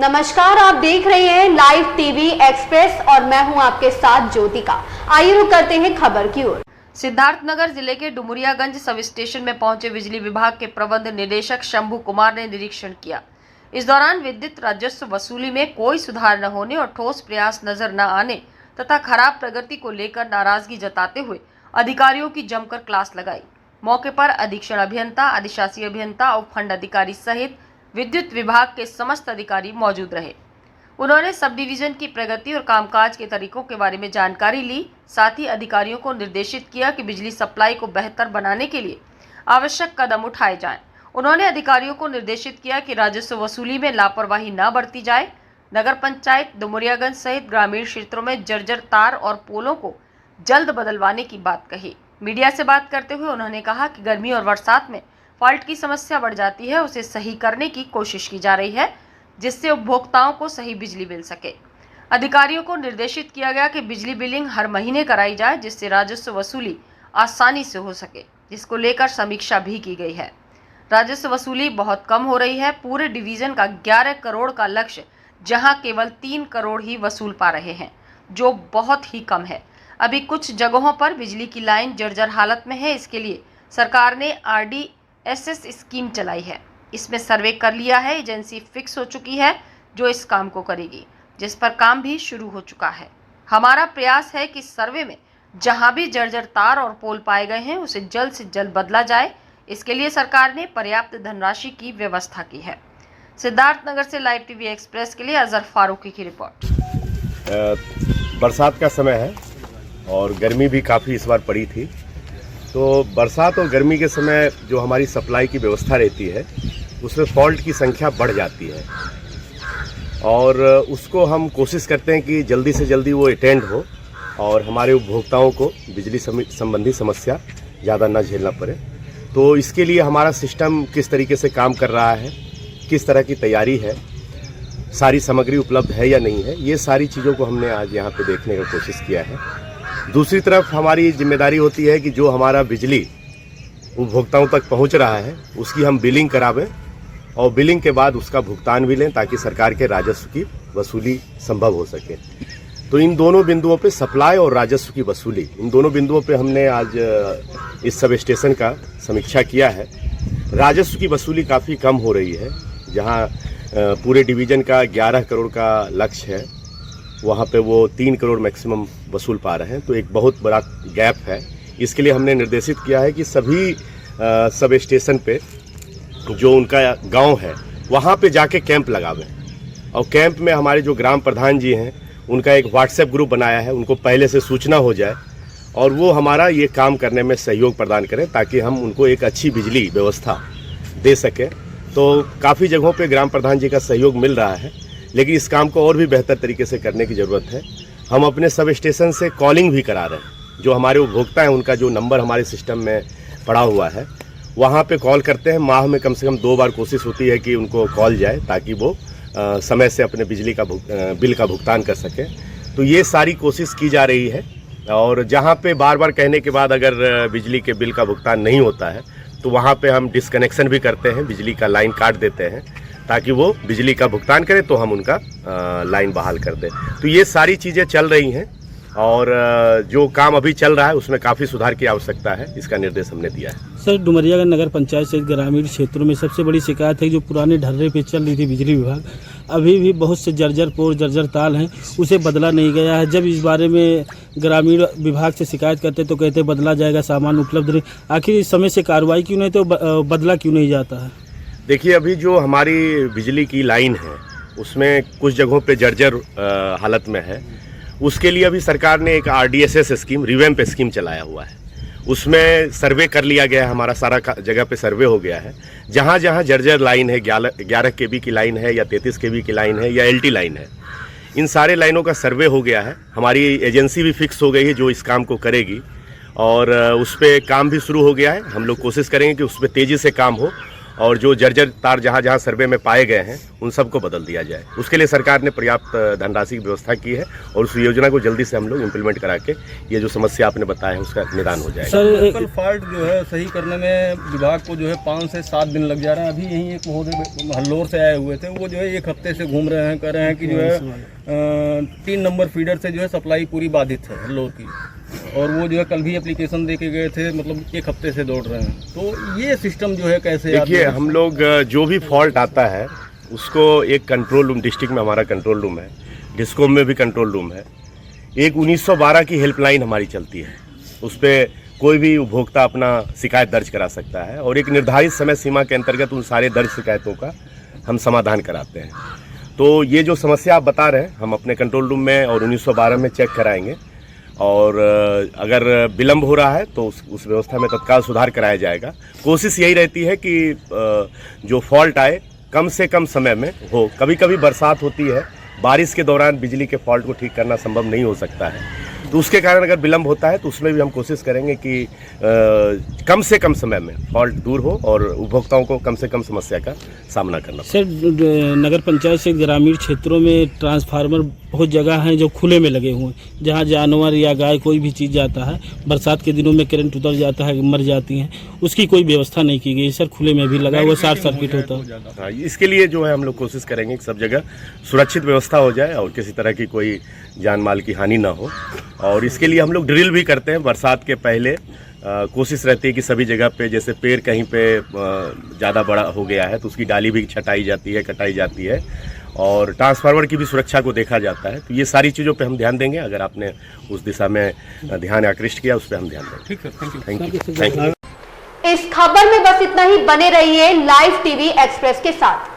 नमस्कार, आप देख रहे हैं लाइव टीवी एक्सप्रेस और मैं हूं आपके साथ ज्योतिका। आइए रुक करते हैं खबर की ओर। सिद्धार्थनगर जिले के डुमरियागंज सब स्टेशन में पहुंचे बिजली विभाग के प्रबंध निदेशक शंभू कुमार ने निरीक्षण किया। इस दौरान विद्युत राजस्व वसूली में कोई सुधार न होने और ठोस प्रयास नजर न आने तथा खराब प्रगति को लेकर नाराजगी जताते हुए अधिकारियों की जमकर क्लास लगाई। मौके पर अधीक्षण अभियंता, अधिशासी अभियंता, उपखंड अधिकारी सहित विद्युत विभाग के समस्त अधिकारी मौजूद रहे। उन्होंने सब डिवीजन की प्रगति और कामकाज के तरीकों के बारे में जानकारी ली। साथ ही अधिकारियों को निर्देशित किया कि बिजली सप्लाई को बेहतर बनाने के लिए आवश्यक कदम उठाए जाएं। उन्होंने अधिकारियों को निर्देशित किया कि राजस्व वसूली में लापरवाही न बरती जाए। नगर पंचायत डुमरियागंज सहित ग्रामीण क्षेत्रों में जर्जर तार और पोलों को जल्द बदलवाने की बात कही। मीडिया से बात करते हुए उन्होंने कहा कि गर्मी और बरसात में फॉल्ट की समस्या बढ़ जाती है, उसे सही करने की कोशिश की जा रही है जिससे उपभोक्ताओं को सही बिजली मिल सके। अधिकारियों को निर्देशित किया गया कि बिजली बिलिंग हर महीने कराई जाए जिससे राजस्व वसूली आसानी से हो सके, जिसको लेकर समीक्षा भी की गई है। राजस्व वसूली बहुत कम हो रही है। पूरे डिवीजन का 11 करोड़ का लक्ष्य जहां केवल 3 करोड़ ही वसूल पा रहे हैं, जो बहुत ही कम है। अभी कुछ जगहों पर बिजली की लाइन जर्जर हालत में है। इसके लिए सरकार ने RDSS स्कीम चलाई है। इसमें सर्वे कर लिया है। एजेंसी फिक्स हो चुकी है जो इस काम को करेगी, जिस पर काम भी शुरू हो चुका है। हमारा प्रयास है कि सर्वे में जहां भी जर्जर तार और पोल पाए गए हैं उसे जल्द से जल्द बदला जाए। इसके लिए सरकार ने पर्याप्त धनराशि की व्यवस्था की है। सिद्धार्थनगर से लाइव टीवी एक्सप्रेस के लिए अजहर फारूकी की रिपोर्ट। बरसात का समय है और गर्मी भी काफ़ी इस बार पड़ी थी, तो बरसात और गर्मी के समय जो हमारी सप्लाई की व्यवस्था रहती है उसमें फॉल्ट की संख्या बढ़ जाती है और उसको हम कोशिश करते हैं कि जल्दी से जल्दी वो अटेंड हो और हमारे उपभोक्ताओं को बिजली संबंधी समस्या ज़्यादा ना झेलना पड़े। तो इसके लिए हमारा सिस्टम किस तरीके से काम कर रहा है, किस तरह की तैयारी है, सारी सामग्री उपलब्ध है या नहीं है, ये सारी चीज़ों को हमने आज यहाँ पे देखने का कोशिश किया है। दूसरी तरफ हमारी जिम्मेदारी होती है कि जो हमारा बिजली उपभोक्ताओं तक पहुँच रहा है उसकी हम बिलिंग करावें और बिलिंग के बाद उसका भुगतान भी लें ताकि सरकार के राजस्व की वसूली संभव हो सके। तो इन दोनों बिंदुओं पे, सप्लाई और राजस्व की वसूली, इन दोनों बिंदुओं पे हमने आज इस सब स्टेशन का समीक्षा किया है। राजस्व की वसूली काफ़ी कम हो रही है। जहां पूरे डिवीज़न का 11 करोड़ का लक्ष्य है वहां पे वो 3 करोड़ मैक्सिमम वसूल पा रहे हैं, तो एक बहुत बड़ा गैप है। इसके लिए हमने निर्देशित किया है कि सभी सब स्टेशन पे जो उनका गांव है वहां पे जाके कैंप लगावें और कैंप में हमारे जो ग्राम प्रधान जी हैं उनका एक व्हाट्सएप ग्रुप बनाया है, उनको पहले से सूचना हो जाए और वो हमारा ये काम करने में सहयोग प्रदान करें ताकि हम उनको एक अच्छी बिजली व्यवस्था दे सकें। तो काफ़ी जगहों पे ग्राम प्रधान जी का सहयोग मिल रहा है, लेकिन इस काम को और भी बेहतर तरीके से करने की ज़रूरत है। हम अपने सब स्टेशन से कॉलिंग भी करा रहे हैं। जो हमारे उपभोक्ता हैं उनका जो नंबर हमारे सिस्टम में पड़ा हुआ है वहाँ पे कॉल करते हैं। माह में कम से कम 2 बार कोशिश होती है कि उनको कॉल जाए ताकि वो समय से अपने बिजली का बिल का भुगतान कर सकें। तो ये सारी कोशिश की जा रही है और जहाँ पे बार बार कहने के बाद अगर बिजली के बिल का भुगतान नहीं होता है तो वहाँ पे हम डिस्कनेक्शन भी करते हैं, बिजली का लाइन काट देते हैं ताकि वो बिजली का भुगतान करें तो हम उनका लाइन बहाल कर दें। तो ये सारी चीज़ें चल रही हैं और जो काम अभी चल रहा है उसमें काफ़ी सुधार की आवश्यकता है, इसका निर्देश हमने दिया है। सर, डुमरियागंज नगर पंचायत सहित ग्रामीण क्षेत्रों में सबसे बड़ी शिकायत है जो पुराने ढर्रे पे चल रही थी बिजली विभाग, अभी भी बहुत से जर्जर पोल, जर्जर ताल हैं, उसे बदला नहीं गया है। जब इस बारे में ग्रामीण विभाग से शिकायत करते तो कहते बदला जाएगा, सामान उपलब्ध रहे। आखिर इस समय से कार्रवाई क्यों नहीं, तो बदला क्यों नहीं जाता है? देखिए, अभी जो हमारी बिजली की लाइन है उसमें कुछ जगहों पे जर्जर हालत में है। उसके लिए अभी सरकार ने एक RDSS स्कीम, रिवैम्प स्कीम चलाया हुआ है। उसमें सर्वे कर लिया गया है, हमारा सारा जगह पे सर्वे हो गया है। जहाँ जहाँ जर्जर लाइन है, 11 kV की लाइन है या 33 kV की लाइन है या LT लाइन है, इन सारे लाइनों का सर्वे हो गया है। हमारी एजेंसी भी फिक्स हो गई है जो इस काम को करेगी और उस पर काम भी शुरू हो गया है। हम लोग कोशिश करेंगे कि उस पर तेज़ी से काम हो और जो जर्जर तार जहाँ जहाँ सर्वे में पाए गए हैं उन सबको बदल दिया जाए। उसके लिए सरकार ने पर्याप्त धनराशि की व्यवस्था की है और उस योजना को जल्दी से हम लोग इम्प्लीमेंट करा के ये जो समस्या आपने बताया है उसका निदान हो जाएगा। लोकल फॉल्ट जो है सही करने में विभाग को जो है 5 से 7 दिन लग जा रहा है। अभी यही एक महोदय हल्लोर से आए हुए थे, वो जो है 1 हफ्ते से घूम रहे हैं, कह रहे हैं कि जो है 3 नंबर फीडर से जो है सप्लाई पूरी बाधित है हल्लोर की, और वो जो है कल भी एप्लीकेशन दे के गए थे, मतलब 1 हफ्ते से दौड़ रहे हैं। तो ये सिस्टम जो है कैसे? देखिए, हम लोग जो भी फॉल्ट आता है उसको एक कंट्रोल रूम, डिस्ट्रिक्ट में हमारा कंट्रोल रूम है, डिस्कॉम में भी कंट्रोल रूम है, एक 1912 की हेल्पलाइन हमारी चलती है, उस पर कोई भी उपभोक्ता अपना शिकायत दर्ज करा सकता है और एक निर्धारित समय सीमा के अंतर्गत उन सारे दर्ज शिकायतों का हम समाधान कराते हैं। तो ये जो समस्या आप बता रहे हैं हम अपने कंट्रोल रूम में और 1912 में चेक कराएंगे और अगर विलम्ब हो रहा है तो उस व्यवस्था में तत्काल सुधार कराया जाएगा। कोशिश यही रहती है कि जो फॉल्ट आए कम से कम समय में हो। कभी कभी बरसात होती है, बारिश के दौरान बिजली के फॉल्ट को ठीक करना संभव नहीं हो सकता है, तो उसके कारण अगर विलम्ब होता है तो उसमें भी हम कोशिश करेंगे कि कम से कम समय में फॉल्ट दूर हो और उपभोक्ताओं को कम से कम समस्या का सामना करना पड़े। सर, नगर पंचायत से ग्रामीण क्षेत्रों में ट्रांसफार्मर बहुत जगह हैं जो खुले में लगे हुए हैं, जहां जानवर या गाय कोई भी चीज़ जाता है, बरसात के दिनों में करंट उतर जाता है, मर जाती हैं, उसकी कोई व्यवस्था नहीं की गई। सर, खुले में भी लगा हुआ शॉर्ट सर्किट होता है। हाँ, इसके लिए जो है हम लोग कोशिश करेंगे कि सब जगह सुरक्षित व्यवस्था हो जाए और किसी तरह की कोई जान माल की हानि ना हो। और इसके लिए हम लोग ड्रिल भी करते हैं बरसात के पहले। कोशिश रहती है कि सभी जगह पे, जैसे पेड़ कहीं पे ज़्यादा बड़ा हो गया है तो उसकी डाली भी छटाई जाती है, कटाई जाती है, और ट्रांसफार्मर की भी सुरक्षा को देखा जाता है। तो ये सारी चीज़ों पे हम ध्यान देंगे। अगर आपने उस दिशा में ध्यान आकृष्ट किया उस पर हम ध्यान देंगे। ठीक है, थैंक यू। इस खबर में बस इतना ही। बने रहिए लाइव टीवी एक्सप्रेस के साथ।